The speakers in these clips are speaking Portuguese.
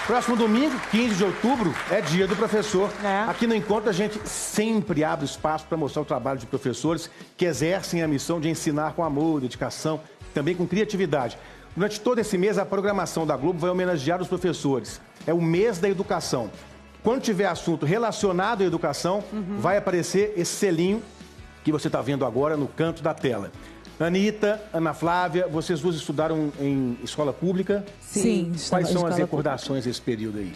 Próximo domingo, 15 de outubro, é dia do professor. É. Aqui no Encontro a gente sempre abre espaço para mostrar o trabalho de professores que exercem a missão de ensinar com amor, dedicação, também com criatividade. Durante todo esse mês, a programação da Globo vai homenagear os professores. É o mês da educação. Quando tiver assunto relacionado à educação, vai aparecer esse selinho que você está vendo agora no canto da tela. Anitta, Ana Flávia, vocês duas estudaram em escola pública? Sim. Quais são as escola recordações desse período aí,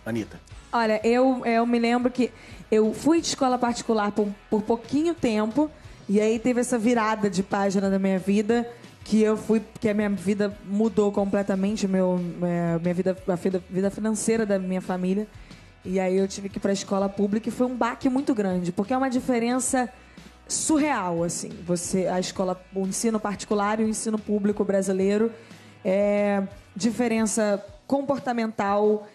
Anitta? Olha, eu me lembro que eu fui de escola particular por pouquinho tempo, e aí teve essa virada de página da minha vida, que a minha vida mudou completamente, minha vida, a vida financeira da minha família. E aí eu tive que ir para a escola pública e foi um baque muito grande, porque é uma diferença surreal, assim. O ensino particular e o ensino público brasileiro, diferença comportamental,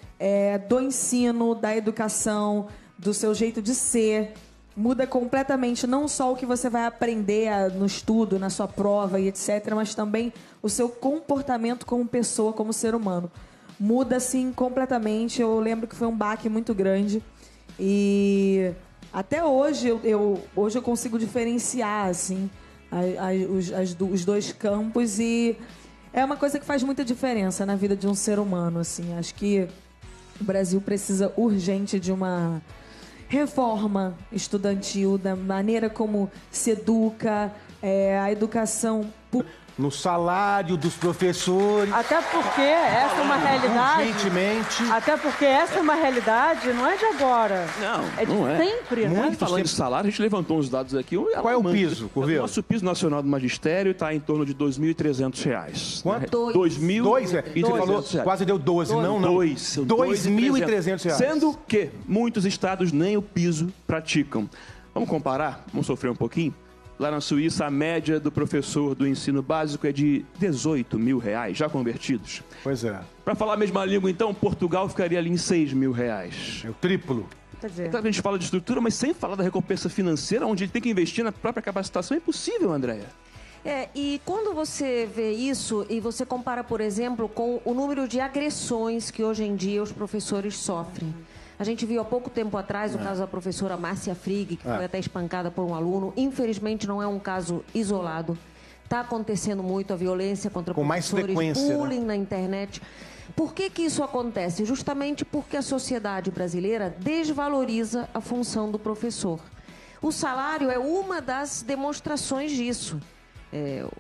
do ensino, da educação, do seu jeito de ser, muda completamente não só o que você vai aprender no estudo, na sua prova e etc., mas também o seu comportamento como pessoa, como ser humano. Muda, assim, completamente. Eu lembro que foi um baque muito grande e até hoje hoje eu consigo diferenciar, assim, os dois campos, e é uma coisa que faz muita diferença na vida de um ser humano, assim. Acho que o Brasil precisa urgente de uma reforma estudantil, da maneira como se educa, a educação No salário dos professores. Até porque essa é uma realidade. Urgentemente. Até porque essa é uma realidade, não é de agora. Não é. Sempre, né? Falando de salário, a gente levantou uns dados aqui. Qual é o piso, Curvelo? O nosso piso nacional do magistério está em torno de R$ 2.300. Quanto? Dois mil Dois, Você falou, quase deu 12, não. R$ 2.300. Sendo que muitos estados nem o piso praticam. Vamos comparar? Vamos sofrer um pouquinho? Lá na Suíça, a média do professor do ensino básico é de R$18 mil, já convertidos. Pois é. Para falar a mesma língua, então, Portugal ficaria ali em R$6 mil. É o triplo. Quer dizer, Claro que a gente fala de estrutura, mas sem falar da recompensa financeira, onde ele tem que investir na própria capacitação, é impossível, Andréia. E quando você vê isso e você compara, por exemplo, com o número de agressões que hoje em dia os professores sofrem. A gente viu há pouco tempo atrás o caso da professora Márcia Frigg, que foi até espancada por um aluno. Infelizmente, não é um caso isolado. Está acontecendo muito a violência contra Com mais professores, frequência, bullying na internet. Por que isso acontece? Justamente porque a sociedade brasileira desvaloriza a função do professor. O salário é uma das demonstrações disso.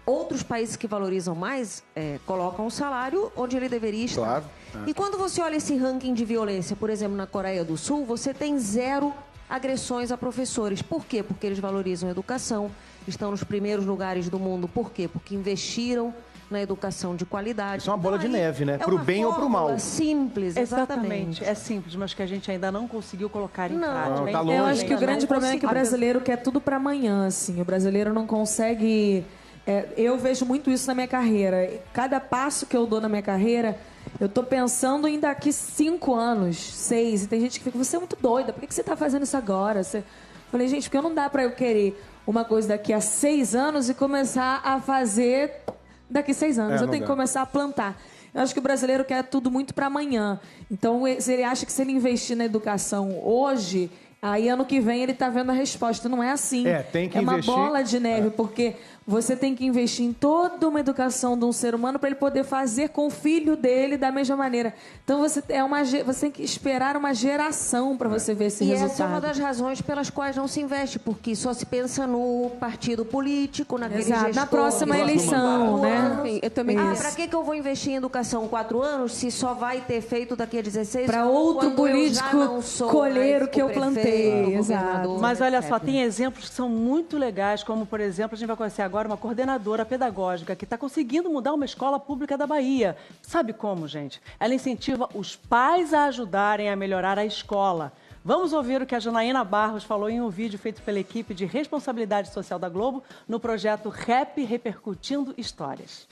Outros países que valorizam mais colocam o salário onde ele deveria estar. Claro. E quando você olha esse ranking de violência, por exemplo, na Coreia do Sul, você tem 0 agressões a professores. Por quê? Porque eles valorizam a educação, estão nos primeiros lugares do mundo. Por quê? Porque investiram na educação de qualidade. Isso é uma bola de neve, né? É Pro uma bem ou pro mal. fórmula simples, exatamente. É simples, mas que a gente ainda não conseguiu colocar em Não, prática. tá longe. Eu acho que o Ainda grande não problema é que o conseguiu. brasileiro quer tudo para amanhã, assim. O brasileiro não consegue... eu vejo muito isso na minha carreira. Cada passo que eu dou na minha carreira, eu tô pensando em daqui 5 anos, 6. E tem gente que fica, você é muito doida, por que você tá fazendo isso agora? Falei, gente, porque não dá para eu querer uma coisa daqui a 6 anos e começar a fazer daqui 6 anos. Eu tenho que começar a plantar. Eu acho que o brasileiro quer tudo muito para amanhã. Então, se ele acha que se ele investir na educação hoje, aí ano que vem ele tá vendo a resposta. Não é assim. Tem que uma investir. bola de neve, porque você tem que investir em toda uma educação de um ser humano para ele poder fazer com o filho dele da mesma maneira. Então você tem que esperar uma geração para você ver esse resultado. Essa é uma das razões pelas quais não se investe, porque só se pensa no partido político, naquele gestor. Na próxima eleição, né? Eu também. Isso. Para que eu vou investir em educação 4 anos se só vai ter feito daqui a 16? Para outro quando eu já político não sou colher mais o que eu prefeito, plantei. Exato. governador, Mas olha etc. só, tem exemplos que são muito legais, como, por exemplo, a gente vai conhecer agora uma coordenadora pedagógica que está conseguindo mudar uma escola pública da Bahia. Sabe como, gente? Ela incentiva os pais a ajudarem a melhorar a escola. Vamos ouvir o que a Janaína Barros falou em um vídeo feito pela equipe de responsabilidade social da Globo no projeto REP Repercutindo Histórias.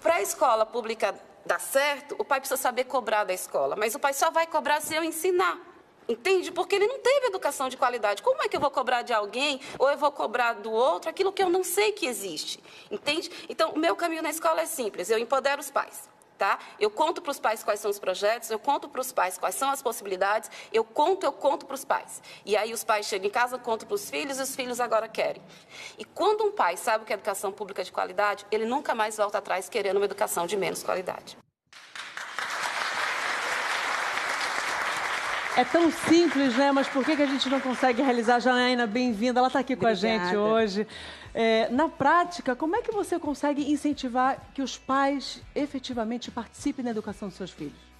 Para a escola pública dar certo, o pai precisa saber cobrar da escola, mas o pai só vai cobrar se eu ensinar. Entende? Porque ele não teve educação de qualidade. Como é que eu vou cobrar de alguém ou eu vou cobrar do outro aquilo que eu não sei que existe? Entende? Então, o meu caminho na escola é simples. Eu empodero os pais. tá? Eu conto para os pais quais são os projetos, eu conto para os pais quais são as possibilidades, eu conto para os pais. E aí os pais chegam em casa, contam para os filhos e os filhos agora querem. E quando um pai sabe o que é educação pública de qualidade, ele nunca mais volta atrás querendo uma educação de menos qualidade. É tão simples, né? Mas por que a gente não consegue realizar? Janaína, bem-vinda. Ela está aqui com a gente hoje. Na prática, como é que você consegue incentivar que os pais efetivamente participem da educação dos seus filhos?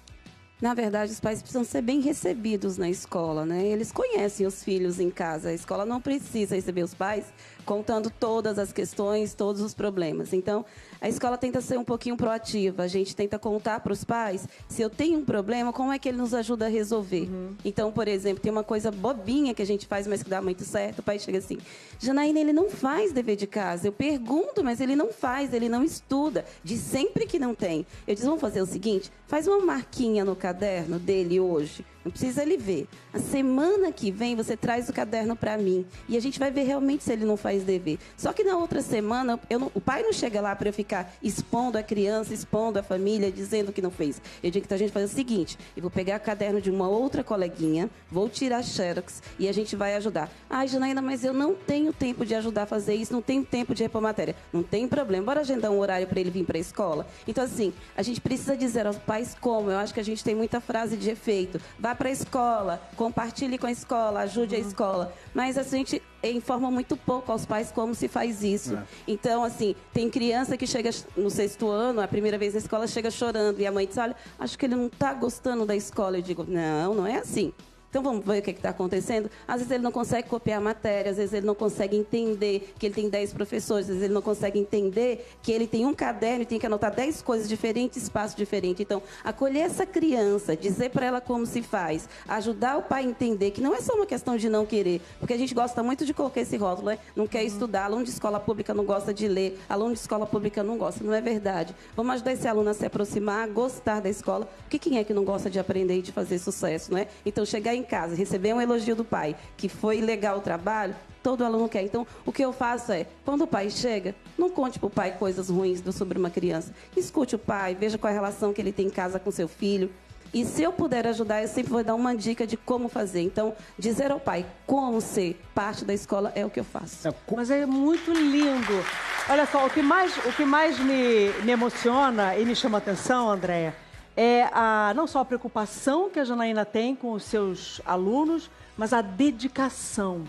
Na verdade, os pais precisam ser bem recebidos na escola, né? Eles conhecem os filhos em casa. A escola não precisa receber os pais contando todas as questões, todos os problemas. Então, a escola tenta ser um pouquinho proativa. A gente tenta contar para os pais, se eu tenho um problema, como é que ele nos ajuda a resolver. Então, por exemplo, tem uma coisa bobinha que a gente faz, mas que dá muito certo. O pai chega assim, Janaína, ele não faz dever de casa. Eu pergunto, mas ele não faz, ele não estuda. Diz sempre que não tem. Eu disse, vamos fazer o seguinte, faz uma marquinha no caderno dele hoje. Não precisa ele ver. A semana que vem você traz o caderno para mim e a gente vai ver realmente se ele não faz dever. Só que na outra semana, o pai não chega lá para eu ficar expondo a criança, expondo a família, dizendo que não fez. Eu digo que a gente faz o seguinte, eu vou pegar o caderno de uma outra coleguinha, vou tirar xerox e a gente vai ajudar. Ai, Janaína, mas eu não tenho tempo de ajudar a fazer isso, não tenho tempo de repor matéria. Não tem problema, bora agendar um horário para ele vir para a escola. Então, assim, a gente precisa dizer aos pais como. Eu acho que a gente tem muita frase de efeito. Vá para a escola, compartilhe com a escola, ajude a escola. Mas a gente informa muito pouco aos pais como se faz isso. Então, assim, tem criança que chega no 6º ano, a primeira vez na escola, chega chorando. E a mãe diz, olha, acho que ele não está gostando da escola. Eu digo, não é assim. Então, vamos ver o que está acontecendo? Às vezes ele não consegue copiar a matéria, às vezes ele não consegue entender que ele tem 10 professores, às vezes ele não consegue entender que ele tem um caderno e tem que anotar 10 coisas diferentes, espaços diferentes. Então, acolher essa criança, dizer para ela como se faz, ajudar o pai a entender que não é só uma questão de não querer, porque a gente gosta muito de colocar esse rótulo, né? Não quer estudar, aluno de escola pública não gosta de ler, aluno de escola pública não gosta. Não é verdade. Vamos ajudar esse aluno a se aproximar, a gostar da escola, porque quem é que não gosta de aprender e de fazer sucesso, né? Então, chegar em casa, receber um elogio do pai, que foi legal o trabalho, todo aluno quer. Então, o que eu faço é, quando o pai chega, não conte para o pai coisas ruins sobre uma criança. Escute o pai, veja qual é a relação que ele tem em casa com seu filho. E se eu puder ajudar, eu sempre vou dar uma dica de como fazer. Então, dizer ao pai como ser parte da escola é o que eu faço. Mas é muito lindo. Olha só, o que mais me emociona e me chama a atenção, Andréia, é não só a preocupação que a Janaína tem com os seus alunos, mas a dedicação.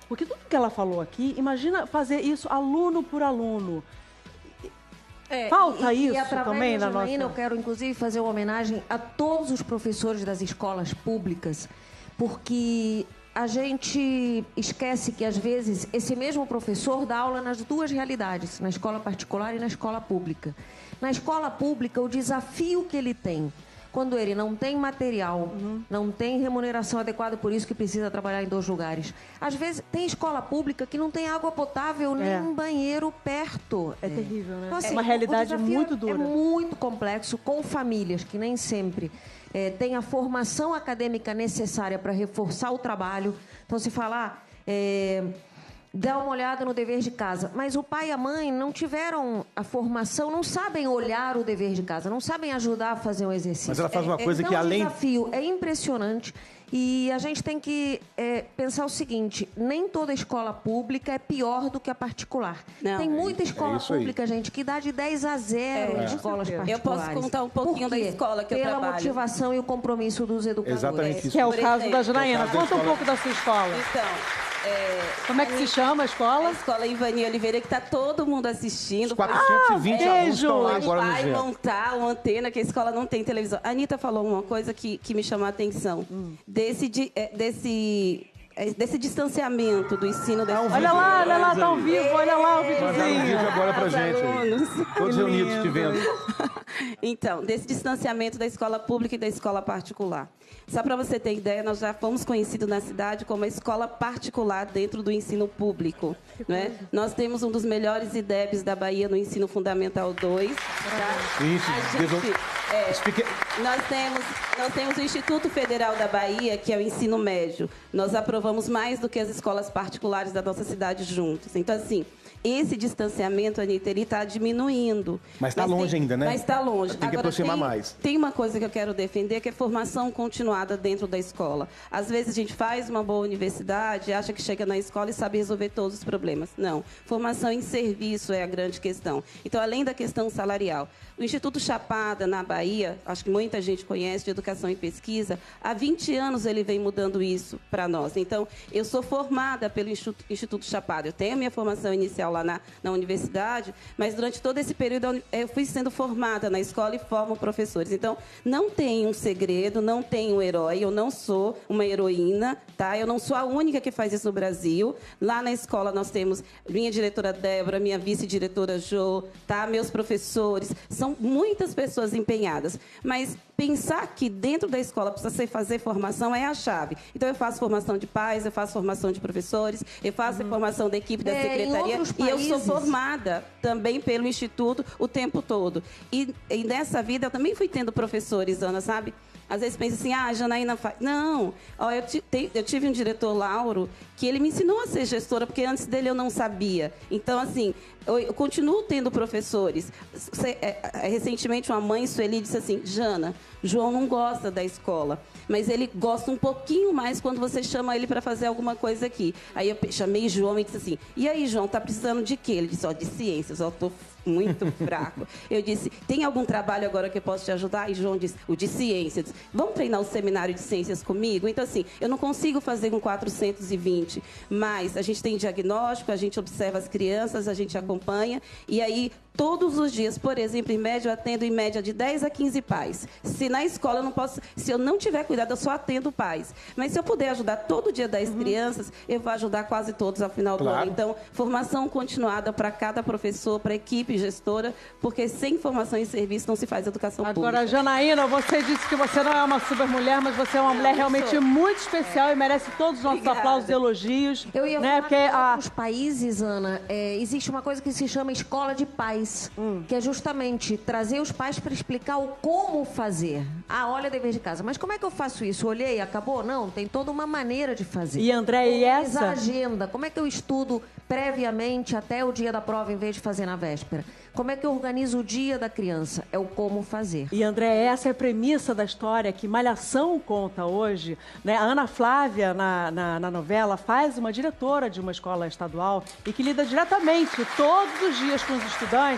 Porque tudo que ela falou aqui, imagina fazer isso aluno por aluno. Falta isso também na nossa... Eu quero, inclusive, fazer uma homenagem a todos os professores das escolas públicas, porque a gente esquece que, às vezes, esse mesmo professor dá aula nas duas realidades, na escola particular e na escola pública. Na escola pública, o desafio que ele tem, quando ele não tem material, não tem remuneração adequada, por isso que precisa trabalhar em 2 lugares. Às vezes, tem escola pública que não tem água potável, nem um banheiro perto. É terrível, né? Então, assim, é uma realidade muito dura. É muito complexo, com famílias que nem sempre têm a formação acadêmica necessária para reforçar o trabalho. Então, se falar... dá uma olhada no dever de casa. Mas o pai e a mãe não tiveram a formação, não sabem olhar o dever de casa, não sabem ajudar a fazer um exercício. Mas ela faz uma coisa então, que além... O desafio é impressionante e a gente tem que pensar o seguinte, nem toda escola pública é pior do que a particular. Não, tem muita escola pública, gente, que dá de 10 a 0 de escolas particulares. Eu posso contar um pouquinho da escola que eu trabalho. Pela motivação e o compromisso dos educadores. Exatamente isso. Que é o caso da Janaína. Conta um pouco da sua escola. Então... Como é que se chama a escola? A escola Ivani Oliveira, que está todo mundo assistindo. Os 420 alunos estão lá agora no vai montar uma antena, que a escola não tem televisão. A Anitta falou uma coisa que me chamou a atenção. Desse distanciamento do ensino da escola. Olha lá, tá ao vivo, olha lá o videozinho. Um vídeo agora pra gente. Todos reunidos te vendo. Então, desse distanciamento da escola pública e da escola particular. Só para você ter ideia, nós já fomos conhecidos na cidade como a escola particular dentro do ensino público. Né? Nós temos um dos melhores IDEBs da Bahia no ensino fundamental 2. Tá? Nós temos o Instituto Federal da Bahia, que é o ensino médio. Nós aprovamos mais do que as escolas particulares da nossa cidade juntos. Então, assim, esse distanciamento, Anitta, ele está diminuindo. Mas está longe ainda, né? Mas está longe. Tem que aproximar mais. Tem uma coisa que eu quero defender, que é formação continuada dentro da escola. Às vezes a gente faz uma boa universidade, acha que chega na escola e sabe resolver todos os problemas. Não. Formação em serviço é a grande questão. Então, além da questão salarial, o Instituto Chapada, na Bahia, acho que muita gente conhece, de educação e pesquisa, há 20 anos ele vem mudando isso para nós. Então, eu sou formada pelo Instituto Chapada. Eu tenho a minha formação inicial lá na universidade, mas durante todo esse período eu fui sendo formada na escola e formo professores. Então, não tem um segredo, não tem um herói, eu não sou uma heroína, tá? Eu não sou a única que faz isso no Brasil. Lá na escola nós temos minha diretora Débora, minha vice-diretora Jo, tá? Meus professores, são muitas pessoas empenhadas, mas pensar que dentro da escola precisa fazer formação é a chave. Então, eu faço formação de pais, eu faço formação de professores, eu faço formação da equipe da secretaria e eu sou formada também pelo Instituto o tempo todo. E nessa vida eu também fui tendo professores, Ana, sabe? Às vezes pensa assim, a Janaína faz... Não, eu tive um diretor, Lauro, que ele me ensinou a ser gestora, porque antes dele eu não sabia. Então, assim, eu continuo tendo professores. Recentemente, uma mãe, Sueli, disse assim, Jana, João não gosta da escola, mas ele gosta um pouquinho mais quando você chama ele para fazer alguma coisa aqui. Aí eu chamei João e disse assim, e aí, João, tá precisando de quê? Ele disse, de ciências, tô muito fraco. Eu disse, tem algum trabalho agora que eu posso te ajudar? E João disse, o de ciências. Vamos treinar o seminário de ciências comigo? Então, assim, eu não consigo fazer com 420, mas a gente tem diagnóstico, a gente observa as crianças, a gente acompanha, e aí, todos os dias, por exemplo, em média, eu atendo em média de 10 a 15 pais. Se na escola eu não posso, se eu não tiver cuidado, eu só atendo pais. Mas se eu puder ajudar todo dia 10 crianças, eu vou ajudar quase todos ao final do ano. Então, formação continuada para cada professor, para a equipe gestora, porque sem formação em serviço não se faz educação pública. Agora, Janaína, você disse que você não é uma super mulher, mas você é uma mulher realmente muito especial e merece todos os nossos aplausos e elogios. Eu ia falar porque em outros países, Ana, existe uma coisa que se chama escola de pais. Que é justamente trazer os pais para explicar o como fazer. Olha, dever de casa. Mas como é que eu faço isso? Olhei, acabou? Não, tem toda uma maneira de fazer. E, André, e essa? A agenda. Como é que eu estudo previamente até o dia da prova, em vez de fazer na véspera? Como é que eu organizo o dia da criança? É o como fazer. E, André, essa é a premissa da história que Malhação conta hoje. Né? A Ana Flávia, na novela, faz uma diretora de uma escola estadual e que lida diretamente todos os dias com os estudantes.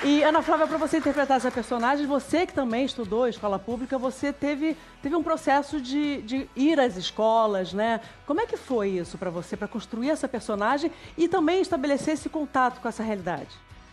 E, Ana Flávia, para você interpretar essa personagem, você que também estudou escola pública, você teve um processo de ir às escolas, né? Como é que foi isso para você, para construir essa personagem e também estabelecer esse contato com essa realidade?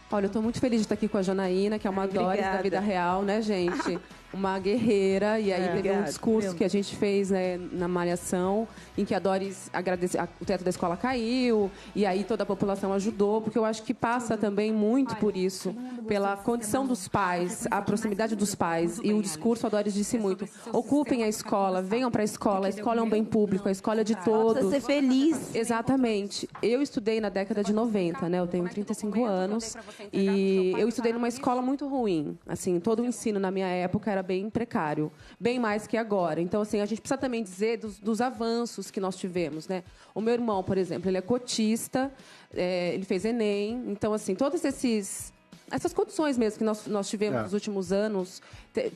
Olha, eu estou muito feliz de estar aqui com a Janaína, que é uma Doris da vida real, né, gente? Uma guerreira. E aí teve um discurso que a gente fez, né, na Malhação, em que a Doris agradeceu, o teto da escola caiu, e aí toda a população ajudou, porque eu acho que passa também muito por isso, pela condição dos pais, a proximidade dos pais. E o discurso, a Doris disse muito, ocupem a escola, venham para a escola é um bem público, a escola é de todos. Precisa ser feliz. Exatamente. Eu estudei na década de 90, né? Eu tenho 35 anos, e eu estudei numa escola muito ruim. Assim, todo o ensino na minha época era bem precário, bem mais que agora. Então, assim, a gente precisa também dizer dos avanços que nós tivemos, né? O meu irmão, por exemplo, ele é cotista, ele fez Enem. Então, assim, todos essas condições mesmo que nós tivemos nos últimos anos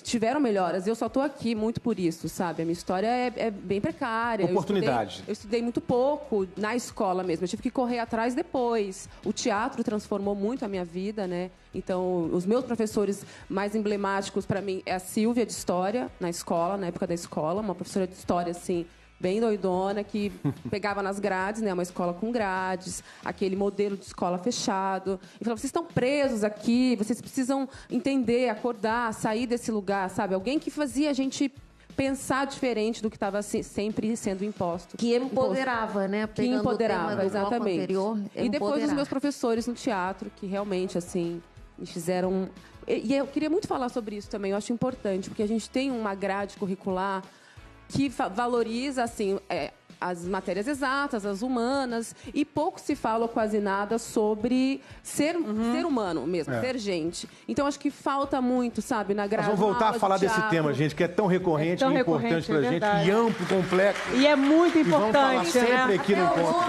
tiveram melhoras. Eu só estou aqui muito por isso, sabe? A minha história é bem precária. Oportunidade. Eu estudei muito pouco na escola mesmo. Eu tive que correr atrás depois. O teatro transformou muito a minha vida, né? Então, os meus professores mais emblemáticos para mim é a Silvia de História, na escola, na época da escola. Uma professora de História, assim, bem doidona, que pegava nas grades, né? Uma escola com grades, aquele modelo de escola fechado. E falava, vocês estão presos aqui, vocês precisam entender, acordar, sair desse lugar, sabe? Alguém que fazia a gente pensar diferente do que estava sempre sendo imposto. Que empoderava, né? Que empoderava, exatamente. Anterior, e depois os meus professores no teatro, que realmente, assim, me fizeram... E eu queria muito falar sobre isso também, eu acho importante, porque a gente tem uma grade curricular que valoriza, assim, as matérias exatas, as humanas, e pouco se fala ou quase nada sobre ser humano mesmo, ser gente. Então, acho que falta muito, sabe, na grade. Nós vamos voltar a falar desse tema, gente, que é tão recorrente e importante pra gente, e amplo, complexo. E é muito E vamos falar importante, sempre né? aqui no Encontro.